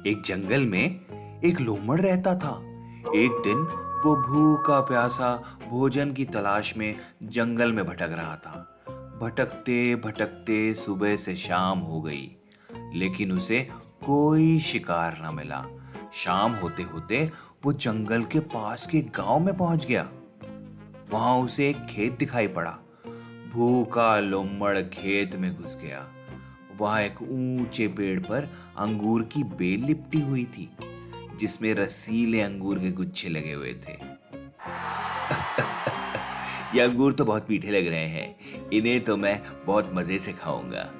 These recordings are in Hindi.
एक जंगल में एक लोमड़ रहता था। एक दिन वो भूखा प्यासा भोजन की तलाश में जंगल में भटक रहा था। भटकते भटकते सुबह से शाम हो गई, लेकिन उसे कोई शिकार न मिला। शाम होते होते वो जंगल के पास के गांव में पहुंच गया। वहां उसे एक खेत दिखाई पड़ा। भूखा लोमड़ खेत में घुस गया। वहां एक ऊंचे पेड़ पर अंगूर की बेल लिपटी हुई थी, जिसमें रसीले अंगूर के गुच्छे लगे हुए थे। ये अंगूर तो बहुत मीठे लग रहे हैं, इन्हें तो मैं बहुत मजे से खाऊंगा।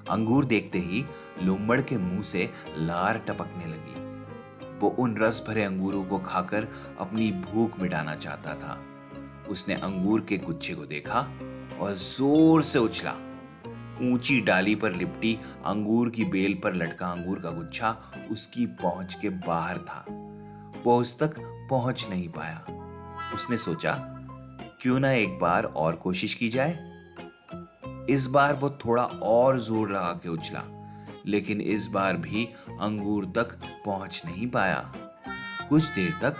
अंगूर देखते ही लोमड़ के मुंह से लार टपकने लगी। वो उन रस भरे अंगूरों को खाकर अपनी भूख मिटाना चाहता था। उसने अंगूर के गुच्छे को देखा और जोर से उछला। ऊंची डाली पर लिपटी अंगूर की बेल पर लटका अंगूर का गुच्छा उसकी पहुंच के बाहर था। वो उस तक पहुंच नहीं पाया। उसने सोचा, क्यों ना एक बार और कोशिश की जाए। इस बार वो थोड़ा और जोर लगा के उछला, लेकिन इस बार भी अंगूर तक पहुंच नहीं पाया। कुछ देर तक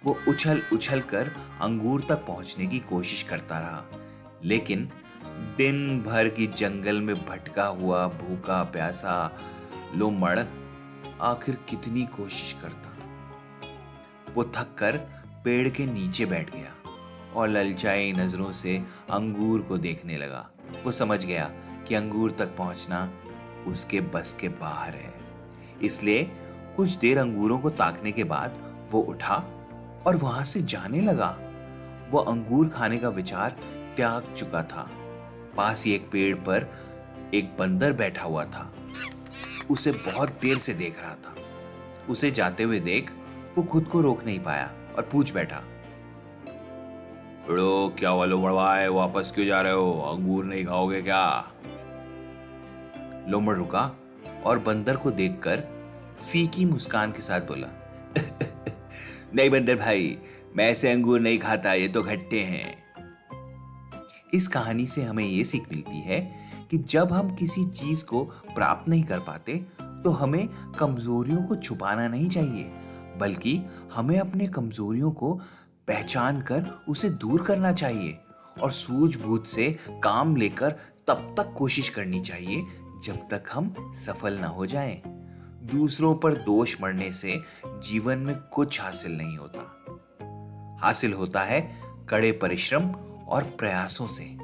वो उछल उछल कर अंगूर तक पहुंचने की कोशिश करता रहा, लेकिन दिन भर की जंगल में भटका हुआ भूखा प्यासा लोमड़ आखिर कितनी कोशिश करता। वो थक कर पेड़ के नीचे बैठ गया और ललचाई नजरों से अंगूर को देखने लगा। वो समझ गया कि अंगूर तक पहुंचना उसके बस के बाहर है। इसलिए कुछ देर अंगूरों को ताकने के बाद वो उठा और वहां से जाने लगा। वो अंगूर खाने का विचार त्याग चुका था। पास ही एक पेड़ पर एक बंदर बैठा हुआ था। उसे बहुत देर से देख रहा था। उसे जाते हुए देख वो खुद को रोक नहीं पाया और पूछ बैठा, "लो, क्या हुआ लोमड़वाए, वापस क्यों जा रहे हो? अंगूर नहीं खाओगे क्या?" लोमड़ रुका और बंदर को देखकर फीकी मुस्कान के साथ बोला, "नहीं बंदर भाई, मैं ऐसे अंगूर नहीं खाता, ये तो खट्टे हैं।" इस कहानी से हमें ये सीख मिलती है कि जब हम किसी चीज को प्राप्त नहीं कर पाते, तो हमें कमजोरियों को छुपाना नहीं चाहिए, बल्कि हमें अपने कमजोरियों को पहचान कर उसे दूर करना चाहिए और सूझबूझ से काम लेकर तब तक कोशिश करनी चाहिए जब तक हम सफल ना हो जाएं। दूसरों पर दोष मढ़ने से जीवन में कुछ हासिल नहीं होता। हासिल होता है कड़े परिश्रम और प्रयासों से।